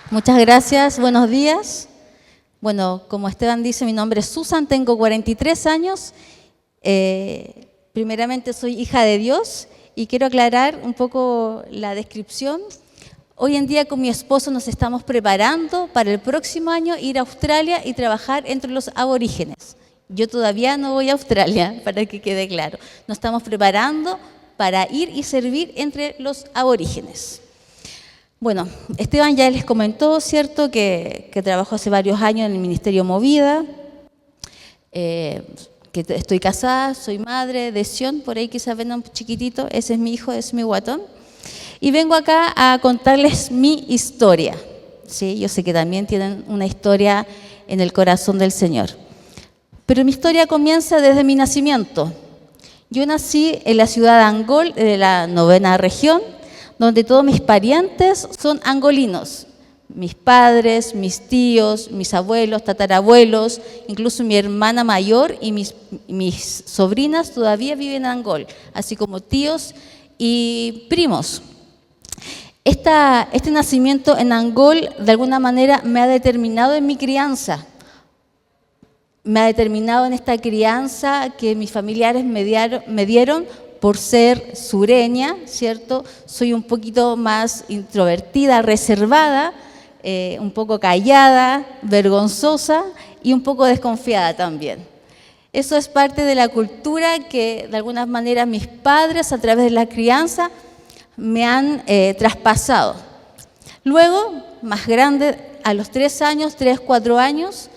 Muchas gracias, buenos días. Bueno, como Esteban dice, mi nombre es Susan, tengo 43 años. Primeramente soy hija de Dios y quiero aclarar un poco la descripción. Hoy en día con mi esposo nos estamos preparando para el próximo año ir a Australia y trabajar entre los aborígenes. Yo todavía no voy a Australia, para que quede claro. Nos estamos preparando para ir y servir entre los aborígenes. Bueno, Esteban ya les comentó, ¿cierto?, que trabajó hace varios años en el Ministerio Movida, que estoy casada, soy madre de Sion, por ahí quizás ven un chiquitito, ese es mi hijo, es mi guatón. Y vengo acá a contarles mi historia. ¿Sí? Yo sé que también tienen una historia en el corazón del Señor. Pero mi historia comienza desde mi nacimiento. Yo nací en la ciudad de Angol, de la 9ª región, donde todos mis parientes son angolinos. Mis padres, mis tíos, mis abuelos, tatarabuelos, incluso mi hermana mayor y mis sobrinas todavía viven en Angol, así como tíos y primos. Este nacimiento en Angol de alguna manera me ha determinado en mi crianza. Me ha determinado en esta crianza que mis familiares me dieron por ser sureña, ¿cierto? Soy un poquito más introvertida, reservada, un poco callada, vergonzosa y un poco desconfiada también. Eso es parte de la cultura que de alguna manera mis padres a través de la crianza me han traspasado. Luego, más grande, a los 3 años, 3, 4 años,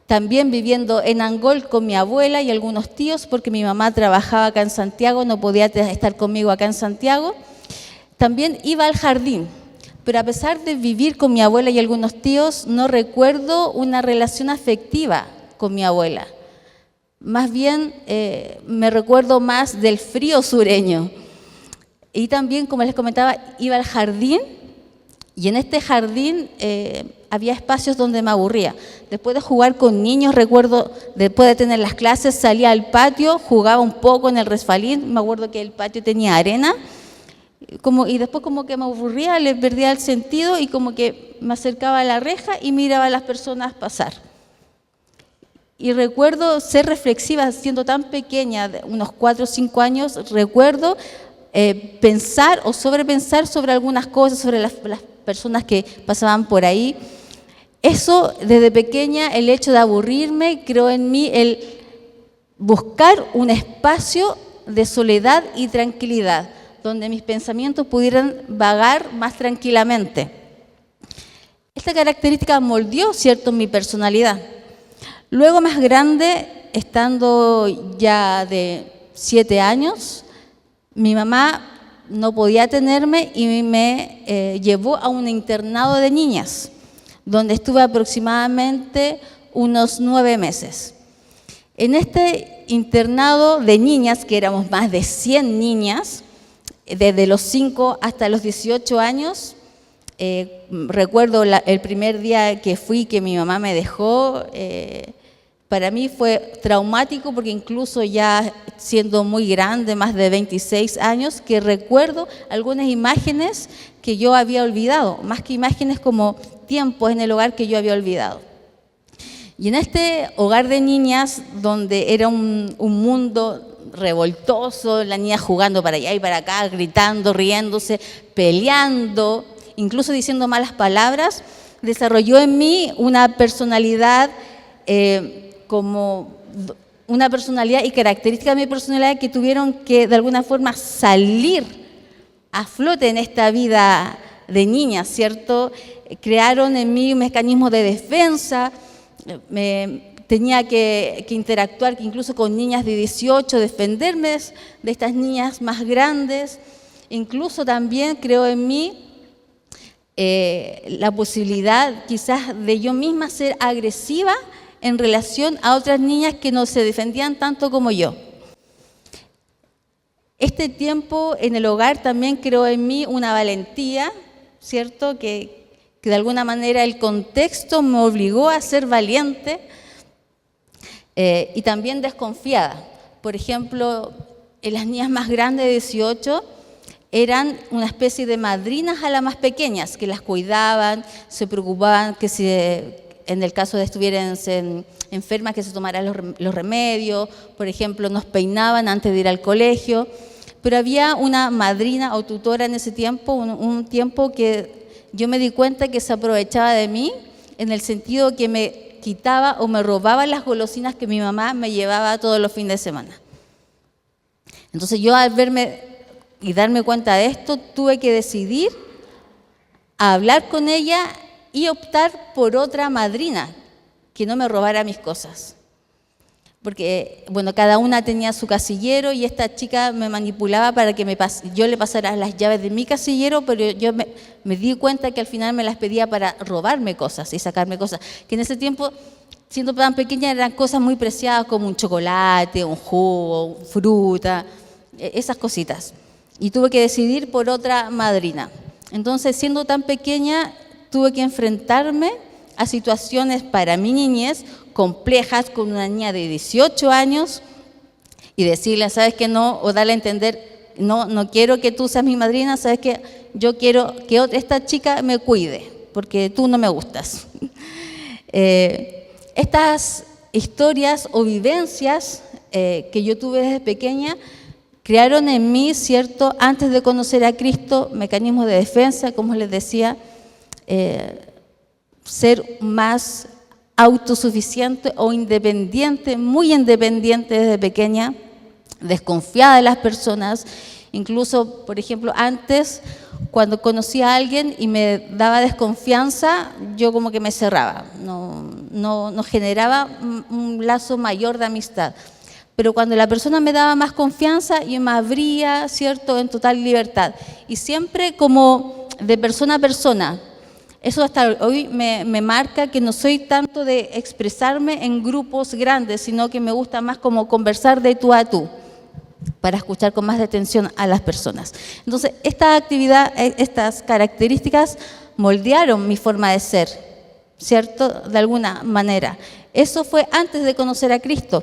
también viviendo en Angol con mi abuela y algunos tíos, porque mi mamá trabajaba acá en Santiago, no podía estar conmigo acá en Santiago. También iba al jardín, pero a pesar de vivir con mi abuela y algunos tíos, no recuerdo una relación afectiva con mi abuela. Más bien me recuerdo más del frío sureño. Y también, como les comentaba, iba al jardín y en este jardín había espacios donde me aburría. Después de jugar con niños, recuerdo, después de tener las clases, salía al patio, jugaba un poco en el resbalín. Me acuerdo que el patio tenía arena. Y después como que me aburría, le perdía el sentido y como que me acercaba a la reja y miraba a las personas pasar. Y recuerdo ser reflexiva, siendo tan pequeña, de unos 4 o 5 años, recuerdo pensar o sobrepensar sobre algunas cosas, sobre las personas que pasaban por ahí. Eso, desde pequeña, el hecho de aburrirme, creó en mí el buscar un espacio de soledad y tranquilidad, donde mis pensamientos pudieran vagar más tranquilamente. Esta característica moldeó, ¿cierto?, mi personalidad. Luego, más grande, estando ya de 7 años, mi mamá no podía tenerme y me llevó a un internado de niñas, donde estuve aproximadamente unos 9 meses. En este internado de niñas, que éramos más de 100 niñas, desde los 5 hasta los 18 años, recuerdo el primer día que fui, que mi mamá me dejó, para mí fue traumático porque incluso ya siendo muy grande, más de 26 años, que recuerdo algunas imágenes que yo había olvidado, más que imágenes como tiempos en el hogar que yo había olvidado. Y en este hogar de niñas, donde era un mundo revoltoso, la niña jugando para allá y para acá, gritando, riéndose, peleando, incluso diciendo malas palabras, desarrolló en mí una personalidad como una personalidad y características de mi personalidad que tuvieron que de alguna forma salir a flote en esta vida de niña, ¿cierto? Crearon en mí un mecanismo de defensa, tenía que interactuar incluso con niñas de 18, defenderme de estas niñas más grandes, incluso también creó en mí la posibilidad quizás de yo misma ser agresiva en relación a otras niñas que no se defendían tanto como yo. Este tiempo en el hogar también creó en mí una valentía, ¿cierto? Que de alguna manera el contexto me obligó a ser valiente y también desconfiada. Por ejemplo, en las niñas más grandes de 18, eran una especie de madrinas a las más pequeñas, que las cuidaban, se preocupaban que si en el caso de estuvieran enfermas, que se tomaran los remedios, por ejemplo, nos peinaban antes de ir al colegio, pero había una madrina o tutora en ese tiempo, un tiempo que yo me di cuenta que se aprovechaba de mí, en el sentido que me quitaba o me robaba las golosinas que mi mamá me llevaba todos los fines de semana. Entonces yo al verme y darme cuenta de esto, tuve que decidir hablar con ella y optar por otra madrina que no me robara mis cosas. Porque, bueno, cada una tenía su casillero y esta chica me manipulaba para que yo le pasara las llaves de mi casillero, pero yo me di cuenta que al final me las pedía para robarme cosas y sacarme cosas. Que en ese tiempo, siendo tan pequeña, eran cosas muy preciadas como un chocolate, un jugo, fruta, esas cositas. Y tuve que decidir por otra madrina. Entonces, siendo tan pequeña, tuve que enfrentarme a situaciones para mi niñez complejas con una niña de 18 años y decirle, ¿sabes qué? No, o darle a entender, no quiero que tú seas mi madrina, ¿sabes qué? Yo quiero que esta chica me cuide, porque tú no me gustas. Estas historias o vivencias que yo tuve desde pequeña crearon en mí, ¿cierto?, antes de conocer a Cristo, mecanismos de defensa, como les decía, ser más autosuficiente o independiente, muy independiente desde pequeña, desconfiada de las personas. Incluso, por ejemplo, antes, cuando conocía a alguien y me daba desconfianza, yo como que me cerraba, no generaba un lazo mayor de amistad. Pero cuando la persona me daba más confianza, yo me abría, ¿cierto?, en total libertad. Y siempre como de persona a persona. Eso hasta hoy me marca que no soy tanto de expresarme en grupos grandes, sino que me gusta más como conversar de tú a tú, para escuchar con más atención a las personas. Entonces, esta actividad, estas características moldearon mi forma de ser, ¿cierto?, de alguna manera. Eso fue antes de conocer a Cristo.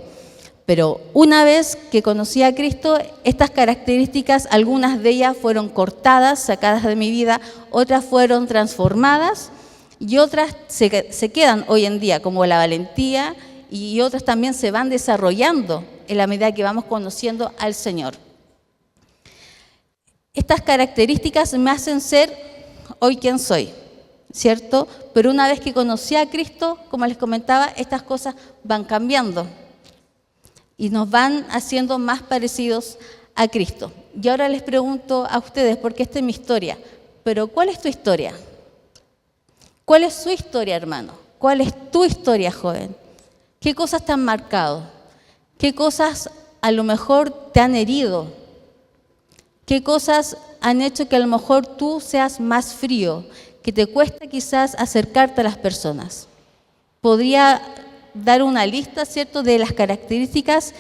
Pero una vez que conocí a Cristo, estas características, algunas de ellas fueron cortadas, sacadas de mi vida, otras fueron transformadas y otras se quedan hoy en día, como la valentía, y otras también se van desarrollando en la medida que vamos conociendo al Señor. Estas características me hacen ser hoy quien soy, ¿cierto? Pero una vez que conocí a Cristo, como les comentaba, estas cosas van cambiando y nos van haciendo más parecidos a Cristo. Y ahora les pregunto a ustedes, porque esta es mi historia, pero ¿cuál es tu historia? ¿Cuál es su historia, hermano? ¿Cuál es tu historia, joven? ¿Qué cosas te han marcado? ¿Qué cosas a lo mejor te han herido? ¿Qué cosas han hecho que a lo mejor tú seas más frío, que te cuesta quizás acercarte a las personas? Podría dar una lista, ¿cierto?, de las características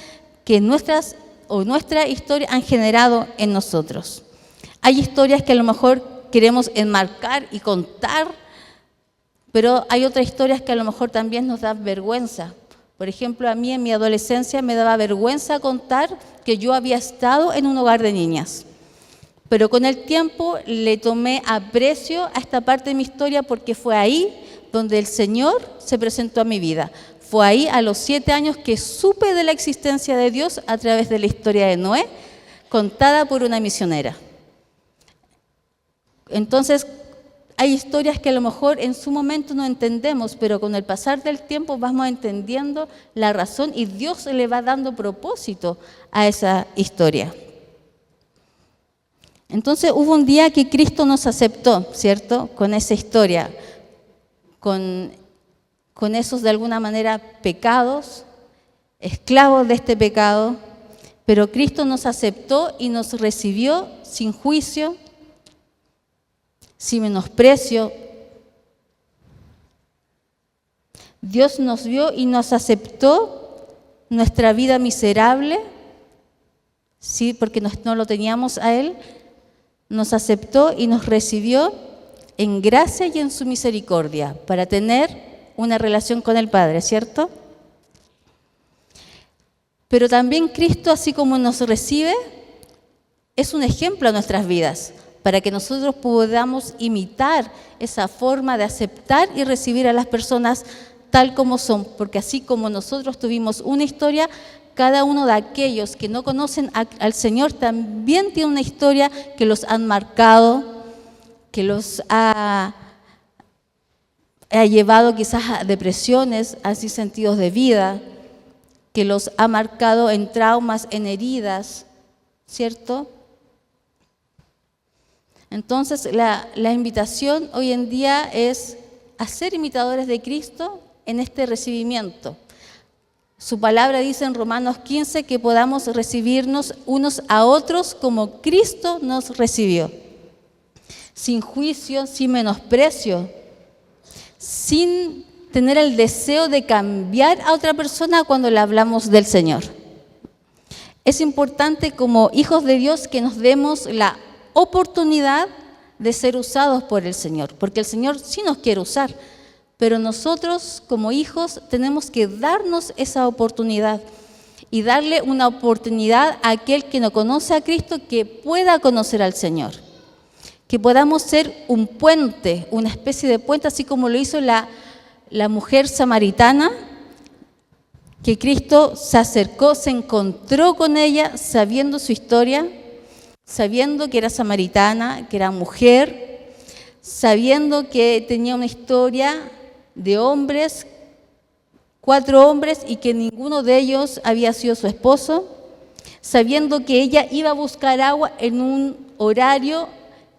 que nuestra historia han generado en nosotros. Hay historias que a lo mejor queremos enmarcar y contar, pero hay otras historias que a lo mejor también nos dan vergüenza. Por ejemplo, a mí en mi adolescencia me daba vergüenza contar que yo había estado en un hogar de niñas. Pero con el tiempo le tomé aprecio a esta parte de mi historia porque fue ahí donde el Señor se presentó a mi vida. Fue ahí a los 7 años que supe de la existencia de Dios a través de la historia de Noé, contada por una misionera. Entonces, hay historias que a lo mejor en su momento no entendemos, pero con el pasar del tiempo vamos entendiendo la razón y Dios le va dando propósito a esa historia. Entonces, hubo un día que Cristo nos aceptó, ¿cierto?, con esa historia, con esos de alguna manera pecados, esclavos de este pecado, pero Cristo nos aceptó y nos recibió sin juicio, sin menosprecio. Dios nos vio y nos aceptó nuestra vida miserable, sí, porque no lo teníamos a Él, nos aceptó y nos recibió en gracia y en su misericordia para tener una relación con el Padre, ¿cierto? Pero también Cristo, así como nos recibe, es un ejemplo a nuestras vidas, para que nosotros podamos imitar esa forma de aceptar y recibir a las personas tal como son, porque así como nosotros tuvimos una historia, cada uno de aquellos que no conocen al Señor también tiene una historia que los han marcado, que los ha llevado quizás a depresiones, a sentidos de vida, que los ha marcado en traumas, en heridas, ¿cierto? Entonces, la invitación hoy en día es a ser imitadores de Cristo en este recibimiento. Su palabra dice en Romanos 15 que podamos recibirnos unos a otros como Cristo nos recibió, sin juicio, sin menosprecio, sin tener el deseo de cambiar a otra persona cuando le hablamos del Señor. Es importante como hijos de Dios que nos demos la oportunidad de ser usados por el Señor, porque el Señor sí nos quiere usar, pero nosotros como hijos tenemos que darnos esa oportunidad y darle una oportunidad a aquel que no conoce a Cristo que pueda conocer al Señor, que podamos ser un puente, una especie de puente, así como lo hizo la mujer samaritana, que Cristo se acercó, se encontró con ella sabiendo su historia, sabiendo que era samaritana, que era mujer, sabiendo que tenía una historia de hombres, 4 hombres, y que ninguno de ellos había sido su esposo, sabiendo que ella iba a buscar agua en un horario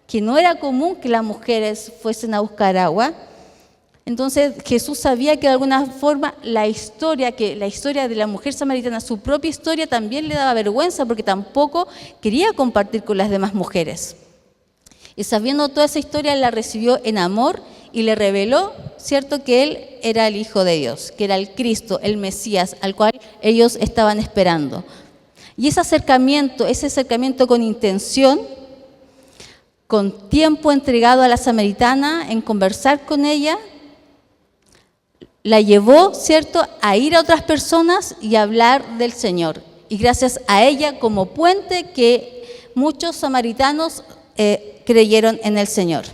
que no era común que las mujeres fuesen a buscar agua. Entonces Jesús sabía que de alguna forma la historia de la mujer samaritana, su propia historia, también le daba vergüenza porque tampoco quería compartir con las demás mujeres. Y sabiendo toda esa historia, la recibió en amor y le reveló, ¿cierto?, que Él era el Hijo de Dios, que era el Cristo, el Mesías, al cual ellos estaban esperando. Y ese acercamiento con intención, con tiempo entregado a la samaritana en conversar con ella, la llevó, ¿cierto?, a ir a otras personas y hablar del Señor. Y gracias a ella, como puente, que muchos samaritanos creyeron en el Señor.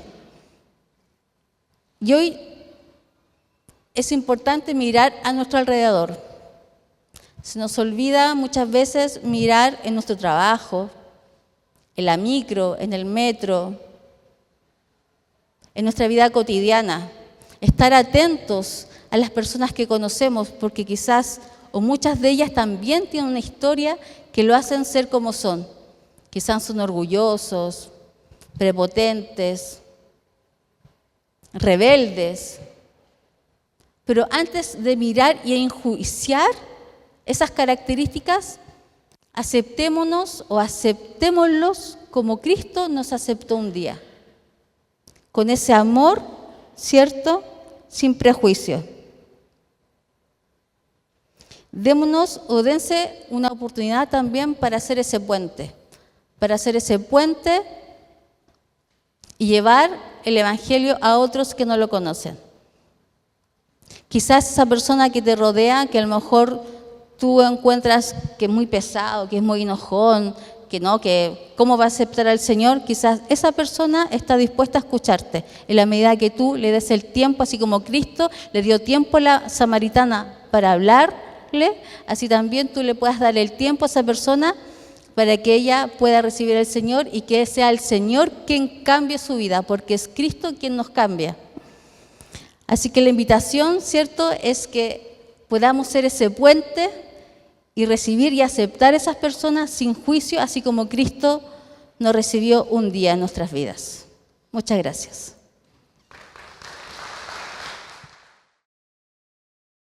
Y hoy es importante mirar a nuestro alrededor. Se nos olvida muchas veces mirar en nuestro trabajo, en la micro, en el metro, en nuestra vida cotidiana. Estar atentos a las personas que conocemos, porque quizás, o muchas de ellas también tienen una historia que lo hacen ser como son. Quizás son orgullosos, prepotentes, rebeldes. Pero antes de mirar y enjuiciar esas características, aceptémonos o aceptémoslos como Cristo nos aceptó un día. Con ese amor, ¿cierto?, sin prejuicio. Démonos o dense una oportunidad también para hacer ese puente y llevar el Evangelio a otros que no lo conocen. Quizás esa persona que te rodea, que a lo mejor tú encuentras que es muy pesado, que es muy enojón, que cómo va a aceptar al Señor, quizás esa persona está dispuesta a escucharte en la medida que tú le des el tiempo, así como Cristo le dio tiempo a la samaritana para hablarle, así también tú le puedas dar el tiempo a esa persona para que ella pueda recibir al Señor y que sea el Señor quien cambie su vida, porque es Cristo quien nos cambia. Así que la invitación, ¿cierto?, es que podamos ser ese puente y recibir y aceptar a esas personas sin juicio, así como Cristo nos recibió un día en nuestras vidas. Muchas gracias.